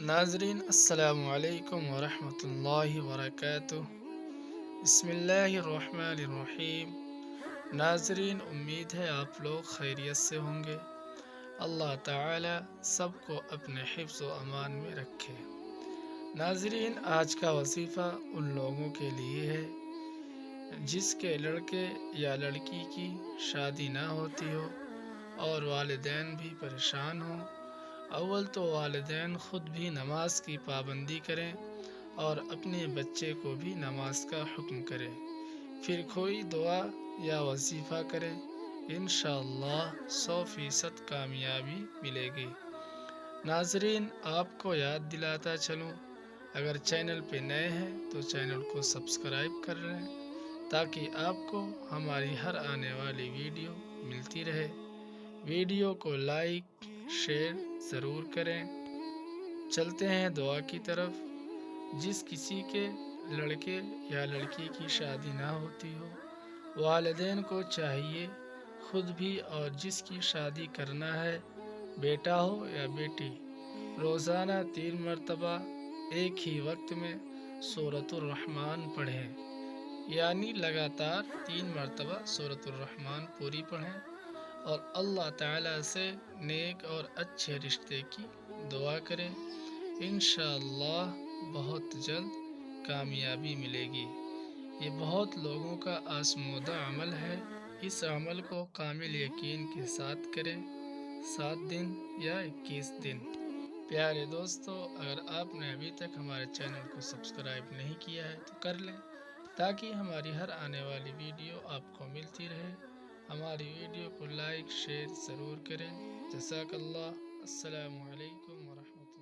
ناظرین السلام علیکم ورحمۃ اللہ وبرکاتہ۔ بسم اللہ الرحمن الرحیم۔ ناظرین، امید ہے آپ لوگ خیریت سے ہوں گے۔ اللہ تعالی سب کو اپنے حفظ و امان میں رکھے۔ ناظرین، آج کا وظیفہ ان لوگوں کے لیے ہے جس کے لڑکے یا لڑکی کی شادی نہ ہوتی ہو اور والدین بھی پریشان ہوں۔ اول تو والدین خود بھی نماز کی پابندی کریں اور اپنے بچے کو بھی نماز کا حکم کریں، پھر کوئی دعا یا وظیفہ کریں، انشاءاللہ 100% کامیابی ملے گی۔ ناظرین، آپ کو یاد دلاتا چلوں، اگر چینل پہ نئے ہیں تو چینل کو سبسکرائب کر لیں تاکہ آپ کو ہماری ہر آنے والی ویڈیو ملتی رہے۔ ویڈیو کو لائک شیئر ضرور کریں۔ چلتے ہیں دعا کی طرف۔ جس کسی کے لڑکے یا لڑکی کی شادی نہ ہوتی ہو، والدین کو چاہیے خود بھی اور جس کی شادی کرنا ہے، بیٹا ہو یا بیٹی، روزانہ 3 مرتبہ ایک ہی وقت میں سورۃ الرحمن پڑھیں، یعنی لگاتار 3 مرتبہ سورۃ الرحمن پوری پڑھیں اور اللہ تعالیٰ سے نیک اور اچھے رشتے کی دعا کریں۔ انشاءاللہ بہت جلد کامیابی ملے گی۔ یہ بہت لوگوں کا آزمودہ عمل ہے۔ اس عمل کو کامل یقین کے ساتھ کریں، 7 دن یا 21 دن۔ پیارے دوستو، اگر آپ نے ابھی تک ہمارے چینل کو سبسکرائب نہیں کیا ہے تو کر لیں تاکہ ہماری ہر آنے والی ویڈیو آپ کو ملتی رہے۔ ہماری ویڈیو کو لائک شیئر ضرور کریں۔ جزاک اللہ۔ السلام علیکم ورحمۃ اللہ۔